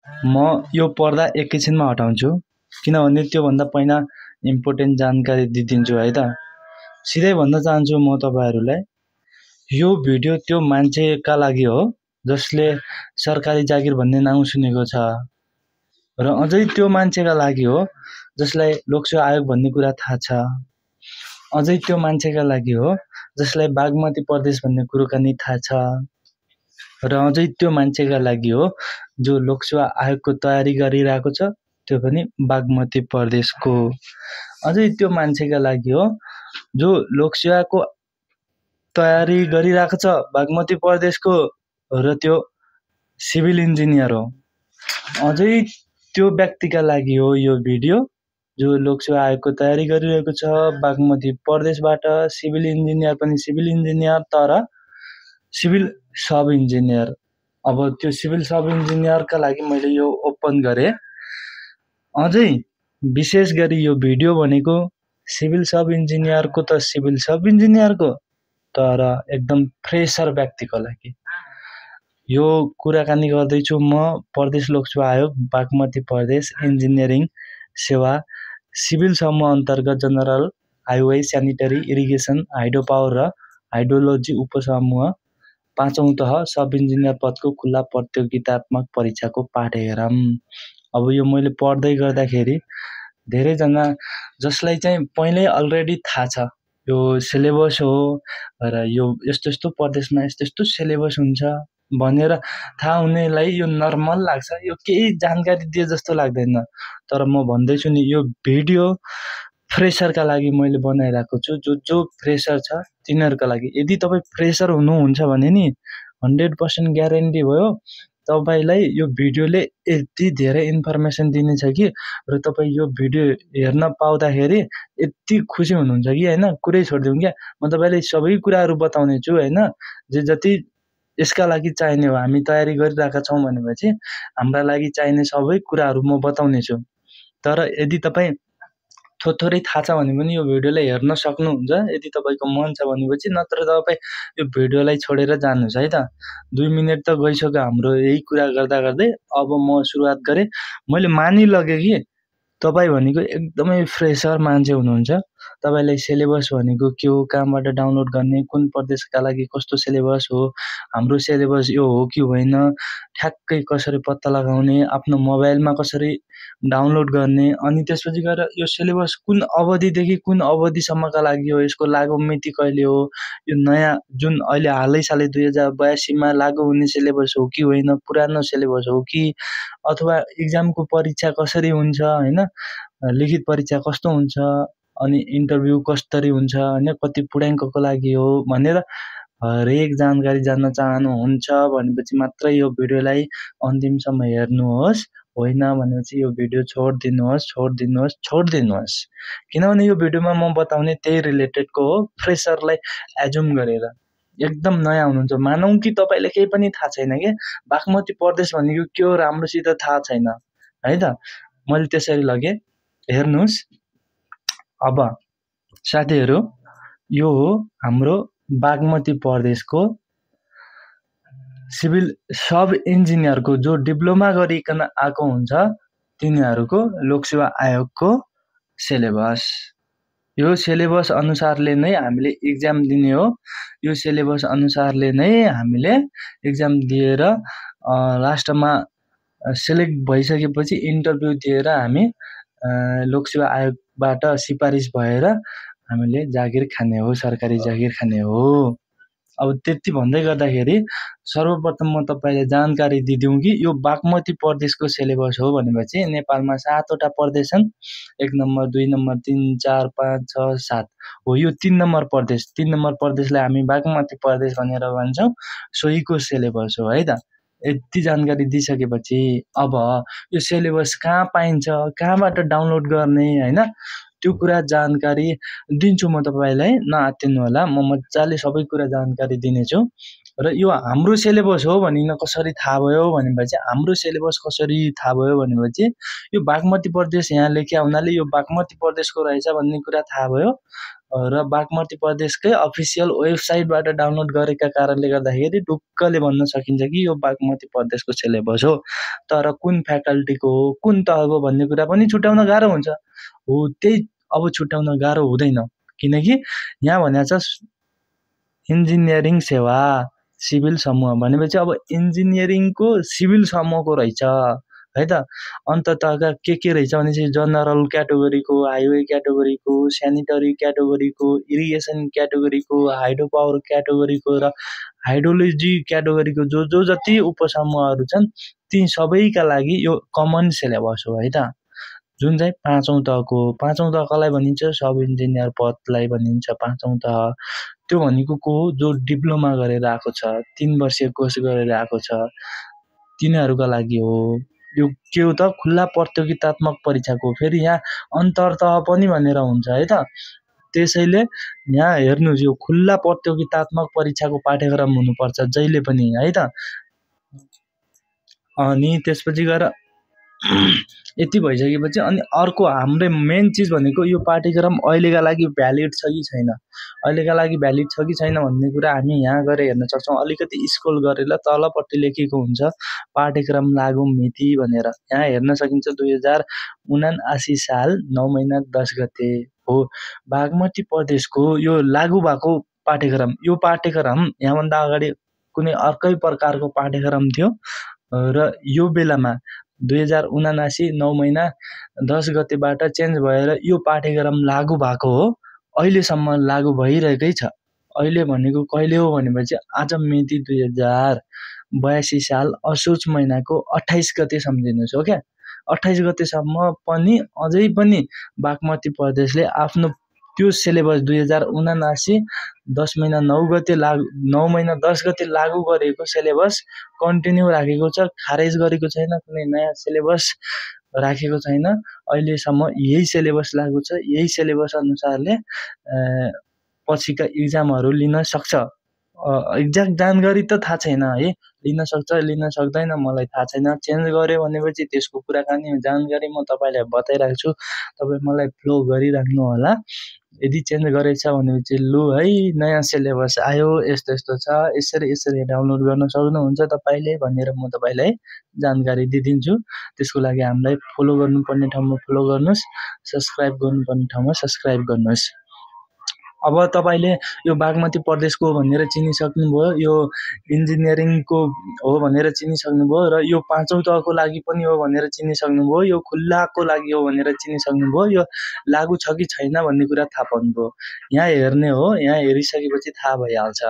म यो पर्दा एकैछिनमा हटाउँछु किनभने त्योभन्दा पहिला इम्पोर्टेन्ट जानकारी दिइदिन्छु है त। सिधै भन्न चाहन्छु म तपाईहरुलाई, यो भिडियो त्यो मान्छेका लागि हो जसले सरकारी जागिर भन्ने नाउँ सुनेको छ र अझै त्यो मान्छेका लागि हो जसलाई लोकसेवा आयोग भन्ने कुरा थाहा छ। अझै त्यो मान्छेका लागि हो जसलाई बागमती प्रदेश भन्ने कुराकानी थाहा छ र अझै त्यो मान्छेका लागि हो जो लोकसेवा आयोगको तयारी गरिरहेको छ, त्यो पनि बागमती प्रदेशको। अझै त्यो मान्छेका लागि हो जो लोकसेवाको तयारी गरिरहेको छ बागमती प्रदेशको र त्यो सिभिल इन्जिनियर हो। अझै त्यो व्यक्तिका लागि हो यो भिडियो जो लोकसेवा आयोगको तयारी गरिरहेको छ बागमती प्रदेशबाट, सिभिल इन्जिनियर पनि सिभिल इन्जिनियर तर सिभिल सब इन्जिनियर। अब त्यो सिभिल सब इन्जिनियरका लागि मैले यो ओपन गरे। अझै विशेष गरी यो भिडियो भनेको सिभिल सब इन्जिनियरको त सिभिल सब इन्जिनियरको, तर एकदम फ्रेसर व्यक्तिको लागि यो कुराकानी गर्दैछु म। प्रदेश लोकसेवा आयोग बागमती प्रदेश इन्जिनियरिङ सेवा सिभिल समूह अन्तर्गत general highway sanitary irrigation hydro power र हाइड्रोलोजी उपसमूह 5औं तह सब इन्जिनियर पदको खुल्ला प्रतियोगितात्मक परीक्षाको पाठ हेरौँ। अब यो मैले पढ्दै गर्दाखेरि धेरैजना जसलाई चाहिँ पहिल्यै अलरेडी थाहा छ यो सिलेबस हो र यो यस्तो यस्तो प्रदेशमा यस्तो यस्तो सिलेबस हुन्छ भनेर थाहा हुनेलाई यो नर्मल लाग्छ, यो केही जानकारी दिए जस्तो लाग्दैन। तर म भन्दैछु नि यो भिडियो फ्रेसरका लागि मैले बनाइरहेको छु, जो फ्रेसर छ तिनीहरुका लागि। यदि तपाई फ्रेसर हुनुहुन्छ भने नि 100% ग्यारेन्टी भयो तपाईलाई यो भिडियोले यति धेरै इन्फर्मेसन दिनेछ कि र तपाई यो भिडियो हेर्न पाउँदाखेरि यति खुसी हुनुहुन्छ कि हैन, कुरै छोड्दिउँ क्या। म तपाईलाई सबै कुराहरु बताउने छु हैन, जे जति यसका लागि चाहिने हो हामी तयारी गरिरहेका छौं भनेपछि हाम्रा लागि चाहिने सबै कुराहरु म बताउने छु। तर यदि तपाई थोरै थाहा छ भने पनि यो भिडियोलाई हेर्न सक्नुहुन्छ यदि तपाईको मन छ भनेपछि, नत्र तपाई यो भिडियोलाई छोडेर जानुस् है त। 2 मिनेट त गइसक्यो हाम्रो यही कुरा गर्दा गर्दै। अब म सुरुवात गरे। मैले मानिलगे कि तपाई भनेको एकदमै फ्रेसर मान्छे हुनुहुन्छ। तपाईलाई सिलेबस भनेको के हो, कहाँबाट डाउनलोड गर्ने, कुन प्रदेशका लागि कस्तो सिलेबस हो, हाम्रो सिलेबस यो हो कि होइन, ठ्याक्कै कसरी पत्ता लगाउने, आफ्नो मोबाइलमा कसरी डाउनलोड गर्ने, अनि त्यसपछि गएर यो सिलेबस कुन अवधिदेखि कुन अवधिसम्मका लागि हो, यसको लागु मिति कहिले हो, यो नयाँ जुन अहिले हालैसालै 2082 मा लागु हुने सिलेबस हो कि होइन, पुरानो सिलेबस हो कि, अथवा एक्जामको परीक्षा कसरी हुन्छ हैन, लिखित परीक्षा कस्तो हुन्छ, अनि इन्टरभ्यु कसरी हुन्छ हैन, कति पुर्याङ्कको लागि हो भनेर हरेक जानकारी जान्न चाहनुहुन्छ भनेपछि मात्र यो भिडियोलाई अन्तिमसम्म हेर्नुहोस्। होइन भनेपछि यो भिडियो छोड्दिनुहोस्। किनभने यो भिडियोमा म बताउने त्यही रिलेटेडको हो, फ्रेसरलाई एजुम गरेर। एकदम नयाँ हुनुहुन्छ, मानौं कि तपाईलाई केही पनि थाहा छैन के, बागमती प्रदेश भनेको के हो राम्रोसित थाहा छैन है त। मैले त्यसरी लगे। हेर्नुस् अब साथीहरु, यो हो हाम्रो बागमती प्रदेशको सिभिल सब इन्जिनियरको जो डिप्लोमा गरिकन आएको हुन्छ तिनीहरुको लोकसेवा आयोगको सिलेबस। यो सिलेबस अनुसारले नै हामीले एक्जाम दिने हो। यो सिलेबस अनुसारले नै हामीले एक्जाम दिएर लास्टमा सिलेक्ट भइसकेपछि इन्टरभ्यु दिएर हामी लोकसेवा आयोगबाट सिफारिस भएर हामीले जागिर खाने हो, सरकारी जागिर खाने हो। अब त्यति भन्दै गर्दाखेरि सर्वप्रथम म तपाईलाई जानकारी दिदिउँ कि यो बागमती प्रदेशको सिलेबस हो भनेपछि नेपालमा 7 वटा प्रदेश छन्। 1 नम्बर 2 नम्बर 3 4 5 6 7 हो, यो 3 नम्बर प्रदेश। 3 नम्बर प्रदेशलाई हामी बागमती प्रदेश भनेर भन्छौं। सोहीको सिलेबस हो है त। यति जानकारी दिइसकेपछि अब यो सिलेबस कहाँ पाइन्छ, कहाँबाट डाउनलोड गर्ने हैन, त्यो कुरा जानकारी दिन्छु म तपाईलाई, नआत्तिनु होला। म मज्जाले सबै कुरा जानकारी दिनेछु। र यो हाम्रो सिलेबस हो भनिन कसरी थाहा भयो भनेपछि हाम्रो सिलेबस कसरी थाहा भयो भनेपछि यो बागमती प्रदेश यहाँ लेख्या हुनाले यो बागमती प्रदेशको रहेछ भन्ने कुरा थाहा भयो र बागमती प्रदेशकै अफिसियल वेबसाइटबाट डाउनलोड गरेका कारणले गर्दाखेरि ढुक्कले भन्न सकिन्छ कि यो बागमती प्रदेशको सिलेबस हो। तर कुन फ्याकल्टीको हो कुन तहको भन्ने कुरा पनि छुट्याउन गाह्रो हुन्छ। हो त्यही अब छुट्याउन गाह्रो हुँदैन किनकि यहाँ भनेको छ इन्जिनियरिङ सेवा सिभिल समूह भनेपछि अब इन्जिनियरिङको सिभिल समूहको रहेछ है त। अन्ततका के रहेछ भनेपछि जनरल क्याटेगोरीको, हाइवे क्याटेगोरीको, स्यानिटरी क्याटेगोरीको, इरिगेसन क्याटेगोरीको, हाइड्रो पावर क्याटेगोरीको र हाइड्रोलोजी क्याटेगोरीको जो जति उपसमूहहरू छन् ती सबैका लागि यो कमन सिलेबस हो है त। जुन चाहिँ पाँचौं तहको कसलाई भनिन्छ सब इन्जिनियर पदलाई भनिन्छ पाँचौं तह। त्यो भनेको को हो जो डिप्लोमा गरेर आएको छ 3 वर्षीय कोर्स गरेर आएको छ तिनीहरूका लागि हो। यो के हो त खुल्ला प्रतियोगितात्मक परीक्षाको फेरि यहाँ अन्तर्तह पनि भनेर हुन्छ है त। त्यसैले यहाँ हेर्नुस् यो खुल्ला प्रतियोगितात्मक परीक्षाको पाठ्यक्रम हुनुपर्छ जहिले पनि है त। अनि त्यसपछि गएर यति भइसकेपछि अनि अर्को हाम्रो मेन चीज भनेको यो पाठ्यक्रम अहिलेका लागि भ्यालिड छ कि छैन, अहिलेका लागि भ्यालिड छ कि छैन भन्ने कुरा हामी यहाँ गएर हेर्न सक्छौँ। अलिकति स्क्रोल गरेर तलपट्टि लेखेको हुन्छ पाठ्यक्रम लागु मिति भनेर, यहाँ हेर्न सकिन्छ 2079 साल 9 महिना 10 गते हो बागमती प्रदेशको यो लागु भएको पाठ्यक्रम। यो पाठ्यक्रम यहाँभन्दा अगाडि कुनै अर्कै प्रकारको पाठ्यक्रम थियो र यो बेलामा 2079 9 महिना 10 गतेबाट चेन्ज भएर यो पाठ्यक्रम लागु भएको हो। अहिलेसम्म लागु भइरहेकै छ। अहिले भनेको कहिले हो भनेपछि आज मिति 2082 साल असोज महिनाको 28 गते सम्झिनुस् हो क्या। 28 गतेसम्म पनि अझै पनि बागमती प्रदेशले आफ्नो त्यो सिलेबस 2079 10 महिना 9 गते 9 महिना 10 गते लागू गरेको सिलेबस कन्टिन्यू राखेको छ, खारेज गरेको छैन, कुनै नयाँ सिलेबस राखेको छैन। अहिलेसम्म यही सिलेबस लागू छ, यही सिलेबस अनुसारले पछिका इक्जामहरू लिन सक्छ। एक्ज्याक्ट जानकारी त थाहा छैन है, लिन सक्छ लिन सक्दैन मलाई थाहा छैन। चेन्ज गर्यो भनेपछि त्यसको कुराकानी जानकारी म तपाईँलाई बताइराख्छु, तपाईँ मलाई फ्लो गरिराख्नु होला। यदि चेन्ज गरेछ भनेपछि लु है नयाँ सिलेबस आयो यस्तो यस्तो छ यसरी डाउनलोड गर्न सक्नुहुन्छ तपाईँले भनेर म तपाईँलाई जानकारी दिदिन्छु। त्यसको लागि हामीलाई फलो गर्नुपर्ने ठाउँमा फलो गर्नुहोस्, सब्स्क्राइब गर्नुपर्ने ठाउँमा सब्स्क्राइब गर्नुहोस्। अब तपाईँले यो बागमती प्रदेशको भनेर चिनिसक्नुभयो, यो इन्जिनियरिङको हो भनेर चिनिसक्नुभयो र यो पाँचौं तहको लागि पनि हो भनेर चिनिसक्नुभयो, यो खुल्लाको लागि हो भनेर चिनिसक्नुभयो, यो लागु छ कि छैन भन्ने कुरा थाहा पाउनुभयो। यहाँ हेर्ने हो, यहाँ हेरिसकेपछि थाहा भइहाल्छ।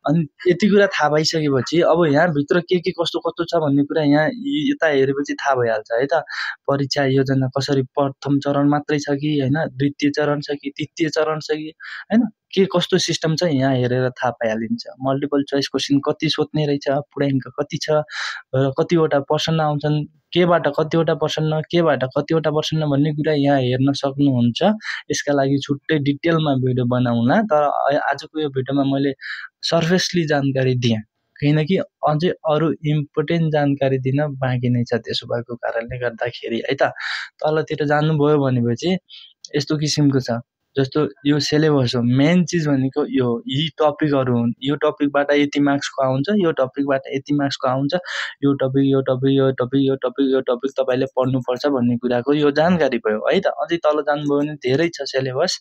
अनि यति कुरा थाहा भइसकेपछि अब यहाँ भित्र के कस्तो कस्तो छ भन्ने कुरा यहाँ यता हेरेपछि थाहा भइहाल्छ है त। परीक्षा योजना कसरी प्रथम चरण मात्रै छ कि हैन, द्वितीय चरण छ कि तृतीय चरण छ कि हैन, के कस्तो सिस्टम छ यहाँ हेरेर थाहा पाइहालिन्छ। मल्टिपल चोइस क्वेशन कति सोध्ने रहेछ, पूर्णाङ्क कति छ र कतिवटा प्रश्न आउँछन्, केबाट कतिवटा प्रश्न, केबाट कतिवटा प्रश्न भन्ने कुरा यहाँ हेर्न सक्नुहुन्छ। यसका लागि छुट्टै डिटेलमा भिडियो बनाउँला, तर आजको यो भिडियोमा मैले सर्फेसली जानकारी दिएँ किनकि अझै अरू इम्पोर्टेन्ट जानकारी दिन बाँकी नै छ। त्यसो भएको कारणले गर्दाखेरि है त। तलतिर जानुभयो भनेपछि यस्तो किसिमको छ, जस्तो यो सिलेबस हो। मेन चीज भनेको यो यी टपिकहरू हुन्, यो टपिकबाट यति मार्क्सको आउँछ, यो टपिकबाट यति मार्क्सको आउँछ, यो टपिक यो टपिक यो टपिक यो टपिक यो टपिक तपाईले पढ्नुपर्छ भन्ने कुराको यो जानकारी भयो है त। अझै तल जानुभयो भने धेरै छ सिलेबस,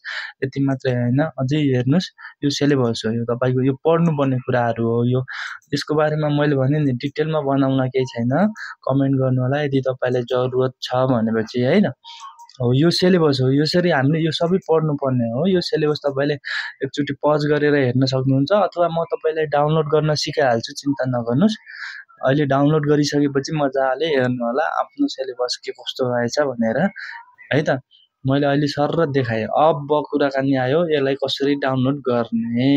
यति मात्रै हैन, अझै हेर्नुस् यो सिलेबस हो, यो तपाईको यो पढ्नुपर्ने कुराहरू हो। यो यसको बारेमा मैले भने नि डिटेलमा बनाउन केही छैन, कमेन्ट गर्नु होला यदि तपाईलाई जरुरत छ भनेपछि हैन। हो यो सिलेबस हो, यसरी हामीले यो सबै पढ्नुपर्ने हो। यो सिलेबस तपाईले एकचोटि पज गरेर हेर्न सक्नुहुन्छ अथवा म तपाईलाई डाउनलोड गर्न सिकाइहाल्छु, चिन्ता नगर्नुस्। अहिले डाउनलोड गरिसकेपछि मजाले हेर्नु होला आफ्नो सिलेबस के कस्तो रहेछ भनेर है त। मैले अहिले सरर देखाएँ। अब कुराकानी आयो यसलाई कसरी डाउनलोड गर्ने।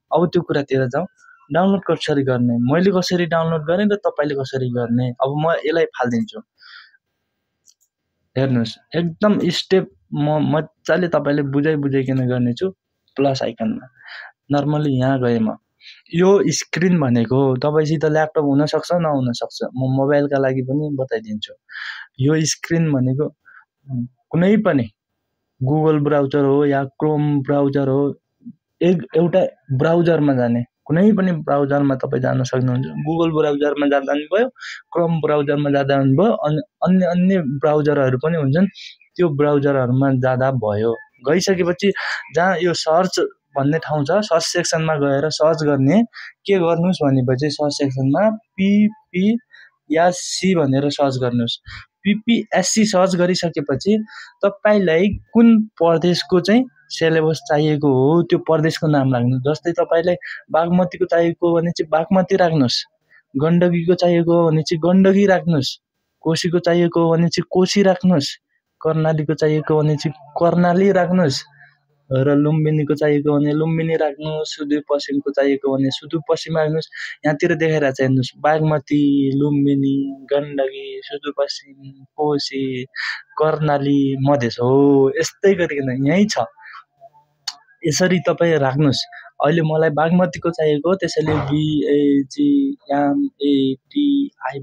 अब त्यो कुरातिर जाउँ। डाउनलोड कसरी गर्ने, मैले कसरी डाउनलोड गरेँ र तपाईले कसरी गर्ने। अब म यसलाई फाल्दिन्छु। हेर्नुस् एकदम स्टेप म मजाले तपाईले बुझाइकन गर्नेछु। प्लस आइकनमा नर्मली यहाँ गए म यो स्क्रिन भनेको तपाईसित ल्यापटप हुन सक्छ नहुन सक्छ, म मोबाइलका लागि पनि बताइदिन्छु। यो स्क्रिन भनेको कुनै पनि गुगल ब्राउजर हो या क्रोम ब्राउजर हो, एउटा ब्राउजरमा जाने, कुनै पनि ब्राउजरमा तपाईँ जान सक्नुहुन्छ। गुगल ब्राउजरमा जाँदा पनि भयो, क्रोम ब्राउजरमा जाँदा पनि भयो, अनि अन्य ब्राउजरहरू पनि हुन्छन्, त्यो ब्राउजरहरूमा जाँदा भयो। गइसकेपछि जहाँ यो सर्च भन्ने ठाउँ छ, सर्च सेक्सनमा गएर सर्च गर्ने, के गर्नुस् भनेपछि सर्च सेक्सनमा पिपी या सी भनेर सर्च गर्नुस्। पिपीएससी सर्च गरिसकेपछि तपाईलाई कुन प्रदेशको चाहिँ सिलेबस चाहिएको हो त्यो प्रदेशको नाम राख्नु। जस्तै तपाईलाई बागमतीको चाहिएको हो भने चाहिँ बागमती राख्नुस्, गण्डकीको चाहिएको हो भने चाहिँ गण्डकी राख्नुस्, कोशीको चाहिएको हो भने चाहिँ कोशी राख्नुस्, कर्णालीको चाहिएको हो भने चाहिँ कर्णाली राख्नुस्, र लुम्बिनीको चाहिएको भने लुम्बिनी राख्नुस्, सुदूरपश्चिमको चाहिएको भने सुदूरपश्चिम राख्नुस्। यहाँतिर देखाइरहेको छ हेर्नुस्, बागमती, लुम्बिनी, गण्डकी, सुदूरपश्चिम, कोशी, कर्णाली, मधेस हो, यस्तै गरिकन यही छ। यसरी तपाईँ राख्नुस्। अहिले मलाई बागमतीको चाहिएको हो, त्यसैले BAGMATI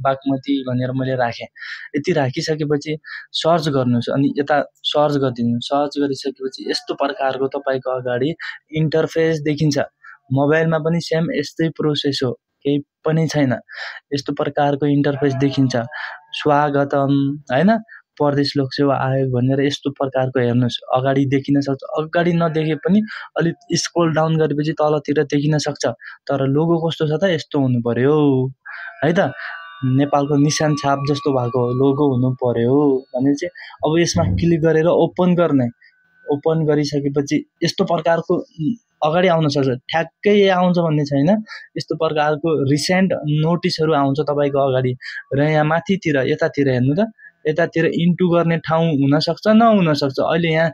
बागमती भनेर मैले राखेँ। यति राखिसकेपछि सर्च गर्नुस्, अनि यता सर्च गरिदिनु। सर्च गरिसकेपछि यस्तो प्रकारको तपाईको अगाडि इन्टरफेस देखिन्छ। मोबाइलमा पनि सेम यस्तै प्रोसेस हो, केही पनि छैन। यस्तो प्रकारको इन्टरफेस देखिन्छ। स्वागतम हैन, प्रदेश लोक सेवा आयोग भनेर यस्तो प्रकारको हेर्नुस्, अगाडि देखिन सक्छ। अगाडि नदेखे पनि अलि स्क्रोल डाउन गरेपछि तलतिर देखिन सक्छ। तर लोगो कस्तो छ त, यस्तो हुनु पर्यो है त। नेपालको निशान छाप जस्तो भएको लोगो हुनु पर्यो भने चाहिँ अब यसमा क्लिक गरेर ओपन गर्ने। ओपन गरिसकेपछि यस्तो प्रकारको अगाडि आउन सक्छ। ठ्याक्कै आउँछ भन्ने छैन, यस्तो प्रकारको रिसेन्ट नोटिसहरू आउँछ तपाईको अगाडि। र यहाँ माथितिर यतातिर हेर्नु त, यतातिर इन्टु गर्ने ठाउँ हुन सक्छ नहुन सक्छ। अहिले यहाँ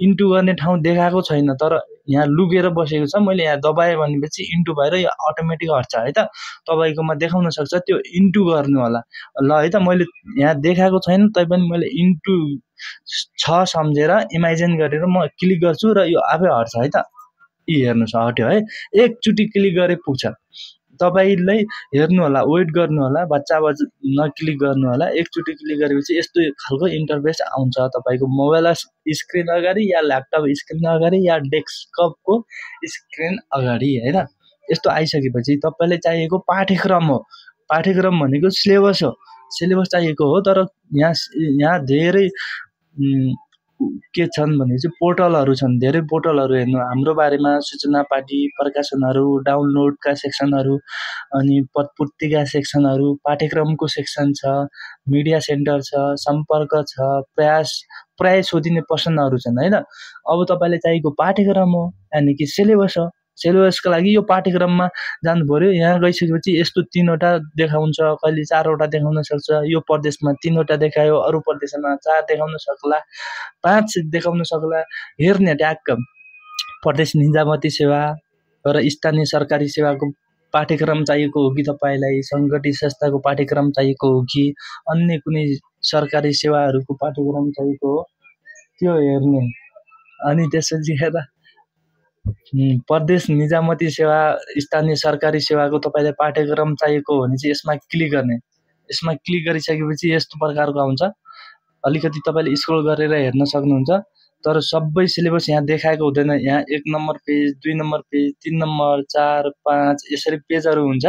इन्टु गर्ने ठाउँ देखाएको छैन, तर यहाँ लुकेर बसेको छ। मैले यहाँ दबाएँ भनेपछि इन्टु भएर यो अटोमेटिक हट्छ है त। तपाईकोमा देखाउन सक्छ, त्यो इन्टु गर्नु होला ल है त। मैले यहाँ देखाएको छैन, तैपनि मैले इन्टु छ सम्झेर इमेजिन गरेर म क्लिक गर्छु र यो आफै हट्छ है त। यी हेर्नुस् हट्यो है। एकचोटि क्लिक गरे पुग्छ। तपाईलाई हेर्नु होला, वेट गर्नु होला, बच्चा नक्लिक गर्नु होला। एकचोटि क्लिक गरेपछि यस्तो खालको इन्टरफेस आउँछ तपाईको मोबाइल स्क्रिन अगाडि या ल्यापटप स्क्रिन अगाडि या डेस्कटपको स्क्रिन अगाडि है त। यस्तो आइसकेपछि तपाईलाई चाहिएको पाठ्यक्रम हो। पाठ्यक्रम भनेको सिलेबस हो। सिलेबस चाहिएको हो, तर यहाँ धेरै के छन् भने चाहिँ पोर्टलहरू छन्, धेरै पोर्टलहरू हेर्नु। हाम्रो बारेमा सूचना पाटी प्रकाशनहरू, डाउनलोडका सेक्सनहरू, अनि पत्रिका सेक्सनहरू, पाठ्यक्रमको सेक्सन छ, मिडिया सेन्टर छ, सम्पर्क छ, प्राय सोधिने प्रश्नहरू छन् हैन। अब तपाईलाई चाहिएको पाठ्यक्रम हो, यानि कि सिलेबस हो। सिलेबसको लागि यो पाठ्यक्रममा जानु पर्यो। यहाँ गइसकेपछि यस्तो 3वटा देखाउँछ, कहिले 4वटा देखाउन सक्छ। यो प्रदेशमा 3वटा देखायो, अरु प्रदेशमा 4 देखाउन सक्ला, 5 देखाउन सक्ला। हेर्ने ट्याक्क प्रदेश निजामती सेवा र स्थानीय सरकारी सेवाको पाठ्यक्रम चाहिएको हो कि तपाईलाई, संगठित संस्थाको पाठ्यक्रम चाहिएको हो कि अन्य कुनै सरकारी सेवाहरूको पाठ्यक्रम चाहिएको हो, त्यो हेर्ने। अनि त्यसपछि हेर्दा प्रदेश निजामती सेवा, स्थानीय सरकारी सेवाको तपाईलाई पाठ्यक्रम चाहिएको हो भने चाहिँ यसमा क्लिक गर्ने। यसमा क्लिक गरिसकेपछि यस्तो प्रकारको आउँछ। अलिकति तपाईले स्क्रोल गरेर हेर्न सक्नुहुन्छ, तर सबै सिलेबस यहाँ देखाएको हुँदैन। यहाँ 1 number page, 2 number page, 3 number, 4, 5 यसरी पेजहरू हुन्छ।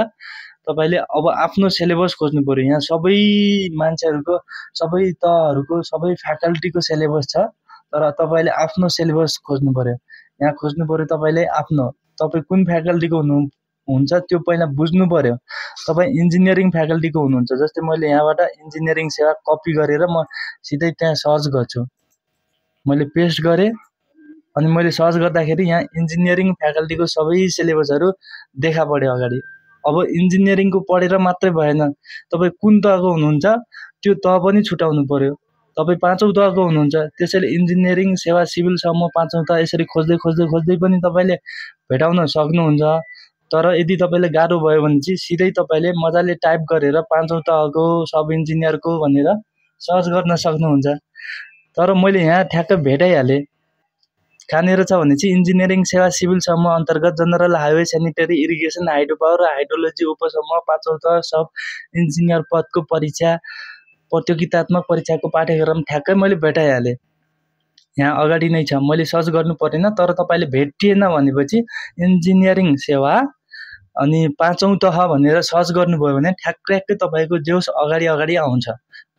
तपाईले अब आफ्नो सिलेबस खोज्नु पर्यो। यहाँ सबै मान्छेहरुको, सबै तहरुको, सबै फ्याकल्टीको सिलेबस छ, तर तपाईले आफ्नो सिलेबस खोज्नु पर्यो। यहाँ खोज्नु पर्यो तपाईले आफ्नो, तपाई कुन फ्याकल्टीको हुन्छ त्यो पहिला बुझ्नु पर्यो। तपाई इन्जिनियरिङ फ्याकल्टीको हुनुहुन्छ, जस्तै मैले यहाँबाट इन्जिनियरिङ सेवा कपी गरेर म सिधै त्यहाँ सर्च गर्छु। मैले पेस्ट गरे, अनि मैले सर्च गर्दाखेरि यहाँ इन्जिनियरिङ फ्याकल्टीको सबै सिलेबसहरु देखा पर्यो अगाडि। अब इन्जिनियरिङको पढेर मात्रै भएन, तपाई कुन तहको हुनुहुन्छ त्यो तह पनि छुटाउनु पर्यो। तपाई 5औं तहको हुनुहुन्छ, त्यसैले इन्जिनियरिङ सेवा सिभिल समूह 5औं तह यसरी खोज्दै पनि तपाईले भेटाउन सक्नुहुन्छ। तर यदि तपाईलाई गाह्रो भयो भने चाहिँ सिधै तपाईले मजाले टाइप गरेर 5औं तहको सब इन्जिनियरको भनेर सर्च गर्न सक्नुहुन्छ। तर मैले यहाँ ठ्याक्क भेटाइहाले। कहाँनिर छ भने चाहिँ इन्जिनियरिङ सेवा सिभिल समूह अन्तर्गत general highway sanitary irrigation hydro power र हाइड्रोलोजी उपसमूह 5औं तह सब इन्जिनियर पदको परीक्षा प्रतियोगितात्मक परीक्षाको पाठ्यक्रम ठ्याक्कै मैले भेटाइहालेँ। यहाँ अगाडि नै छ, मैले सर्च गर्नु परेन। तर तपाईँले भेटिएन भनेपछि इन्जिनियरिङ सेवा अनि 5औं तह भनेर सर्च गर्नुभयो भने ठ्याक्कै तपाईँको जेउस अगाडि आउँछ।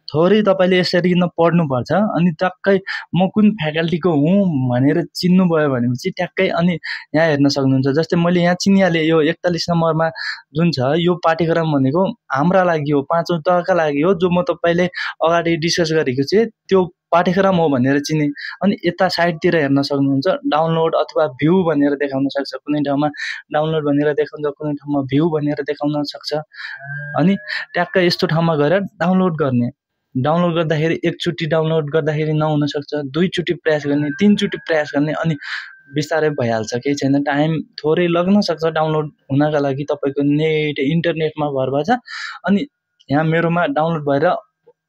थोरै तपाईँले यसरी न पढ्नुपर्छ अनि टक्कै म कुन फ्याकल्टीको हुँ भनेर चिन्नुभयो भनेपछि ट्याक्कै अनि यहाँ हेर्न सक्नुहुन्छ। जस्तै मैले यहाँ चिनिहालेँ, यो 41 नम्बरमा जुन छ यो पाठ्यक्रम भनेको हाम्रा लागि हो, 5औं तहका लागि हो, जो म तपाईँले अगाडि डिस्कस गरेको छु त्यो पाठ्यक्रम हो भनेर चिने। अनि यता साइडतिर हेर्न सक्नुहुन्छ, डाउनलोड अथवा भ्यू भनेर देखाउन सक्छ। कुनै ठाउँमा डाउनलोड भनेर देखाउँछ, कुनै ठाउँमा भ्यू भनेर देखाउन सक्छ। अनि ट्याक्कै यस्तो ठाउँमा गएर डाउनलोड गर्ने। डाउनलोड गर्दाखेरि एकचोटि डाउनलोड गर्दाखेरि नहुन सक्छ, दुईचोटि प्रयास गर्ने, तीनचोटि प्रयास गर्ने, अनि बिस्तारै भइहाल्छ। केही छैन, टाइम थोरै लाग्न सक्छ डाउनलोड हुनका लागि। तपाईँको नेट इन्टरनेटमा भर भएछ। अनि यहाँ मेरोमा डाउनलोड भएर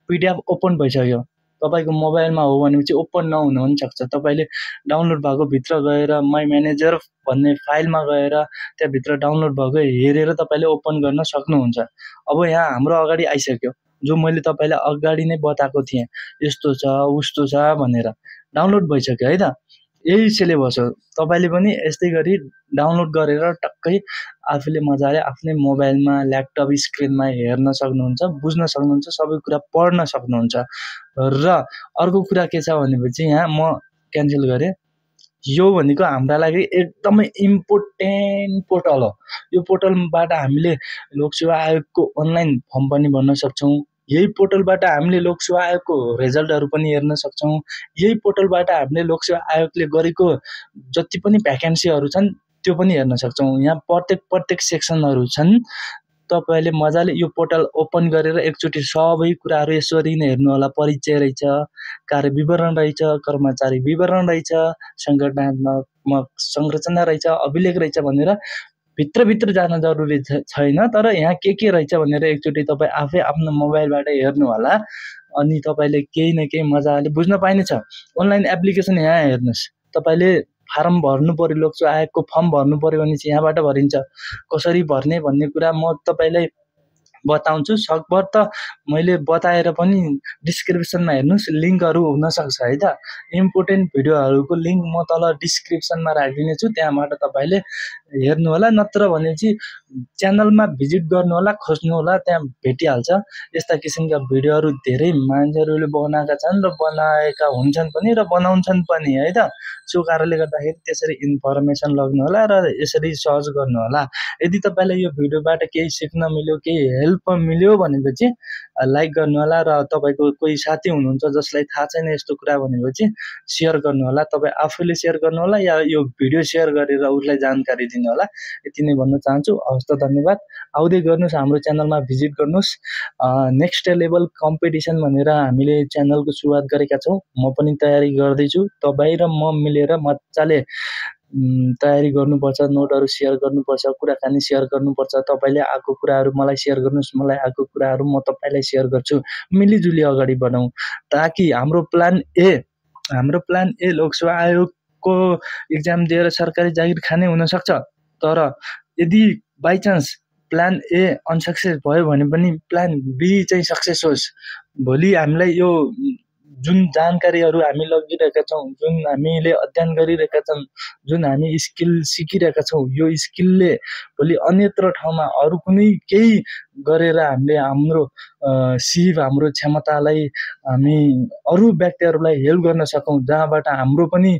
पिडिएफ ओपन भइसक्यो। तपाईँको मोबाइलमा हो भनेपछि ओपन नहुन पनि सक्छ। तपाईँले डाउनलोड भएको भित्र गएर माई म्यानेजर भन्ने फाइलमा गएर त्यहाँभित्र डाउनलोड भएको हेरेर तपाईँले ओपन गर्न सक्नुहुन्छ। अब यहाँ हाम्रो अगाडि आइसक्यो, जो मैले तपाईँलाई अगाडि नै बताएको थिएँ, यस्तो छ उस्तो छ भनेर। डाउनलोड भइसक्यो है त। यही सिलेबस हो। तपाईँले पनि यस्तै गरी डाउनलोड गरेर टक्कै आफूले मजाले आफ्नै मोबाइलमा ल्यापटप स्क्रिनमा हेर्न सक्नुहुन्छ, बुझ्न सक्नुहुन्छ, सबै कुरा पढ्न सक्नुहुन्छ। र अर्को कुरा के छ भनेपछि यहाँ म क्यान्सल गरेँ। यो भनेको हाम्रा लागि एकदमै इम्पोर्टेन्ट पोर्टल हो। यो पोर्टलबाट हामीले लोकसेवा आयोगको अनलाइन फर्म पनि भर्न सक्छौँ। यही पोर्टलबाट हामीले लोकसेवा आयोगको रिजल्टहरू पनि हेर्न सक्छौँ। यही पोर्टलबाट हामीले लोकसेवा आयोगले गरेको जति पनि भ्याकेन्सीहरू छन् त्यो पनि हेर्न सक्छौँ। यहाँ प्रत्येक सेक्सनहरू छन्। तपाईँले मजाले यो पोर्टल ओपन गरेर एकचोटि सबै कुराहरू यसरी नै हेर्नु होला। परिचय रहेछ, कार्य विवरण रहेछ, कर्मचारी विवरण रहेछ, संगठनात्मक संरचना रहेछ, अभिलेख रहेछ भनेर भित्र जान जरुरी छैन। तर यहाँ के रहेछ भनेर एकचोटि तपाईँ आफै आफ्नो मोबाइलबाट हेर्नु होला। अनि तपाईँले केही न केही मजाले बुझ्न पाइनेछ। अनलाइन एप्लिकेसन यहाँ हेर्नुहोस्, तपाईँले फारम भर्नु पर्यो, लोकसेवा आयोगको फर्म भर्नु पर्यो भने चाहिँ यहाँबाट भरिन्छ। कसरी भर्ने भन्ने कुरा म तपाईँलाई बताउँछु। सकभर त मैले बताएर पनि डिस्क्रिप्सनमा हेर्नुहोस्, लिङ्कहरू हुनसक्छ है त। इम्पोर्टेन्ट भिडियोहरूको लिङ्क म तल डिस्क्रिप्सनमा राखिदिने छु, त्यहाँबाट तपाईँले हेर्नु होला। नत्र भने चाहिँ च्यानलमा भिजिट गर्नु होला, खोज्नु होला, त्यहाँ भेटिहाल्छ। यस्ता किसिमका भिडियोहरू धेरै मान्छेहरूले बनाएका छन् र बनाएका हुन्छन् पनि र बनाउँछन् पनि है त। सो कारणले गर्दाखेरि त्यसरी इन्फर्मेसन लग्नु होला र यसरी सर्च गर्नु होला। यदि तपाईँलाई यो भिडियोबाट केही सिक्न मिल्यो, केही हेल्प मिल्यो भनेपछि लाइक गर्नु होला। र तपाईँको कोही साथी हुनुहुन्छ जसलाई थाहा छैन यस्तो कुरा भनेपछि सेयर गर्नु होला। तपाईँ आफैले सेयर गर्नु होला या यो भिडियो सेयर गरेर उसलाई जानकारी दिनु होला। यति नै भन्न चाहन्छु। हवस् त, धन्यवाद। आउँदै गर्नुहोस्, हाम्रो च्यानलमा भिजिट गर्नुहोस्। नेक्स्ट लेभल कम्पिटिसन भनेर हामीले च्यानलको सुरुवात गरेका छौँ। म पनि तयारी गर्दैछु। तपाईँ र म मिलेर मजाले तयारी गर्नुपर्छ, नोटहरू सेयर गर्नुपर्छ, कुराकानी सेयर गर्नुपर्छ। तपाईँले आएको कुराहरू मलाई सेयर गर्नुहोस्, मलाई आएको कुराहरू म तपाईँलाई सेयर गर्छु। मिलिजुली अगाडि बढौँ ताकि हाम्रो प्लान ए लोकसेवा आयोगको इक्जाम दिएर सरकारी जागिर खाने हुनसक्छ। तर यदि बाइचान्स प्लान ए अनसक्सेस भयो भने पनि प्लान बी चाहिँ सक्सेस होस्। भोलि हामीलाई यो जुन जानकारीहरू हामी लगिरहेका छौँ, जुन हामीले अध्ययन गरिरहेका छौँ, जुन हामी स्किल सिकिरहेका छौँ, यो स्किलले भोलि अन्यत्र ठाउँमा अरू कुनै केही गरेर हामीले हाम्रो सिप, हाम्रो क्षमतालाई हामी अरू व्यक्तिहरूलाई हेल्प गर्न सकौँ, जहाँबाट हाम्रो पनि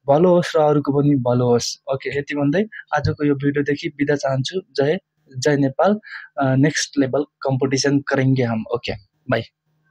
भलो होस् र अरूको पनि भलो होस्। ओके, यति भन्दै आजको यो भिडियोदेखि बिदा चाहन्छु। जय नेपाल। नेक्स्ट लेभल कम्पिटिसन करेंगे हम। Okay, by.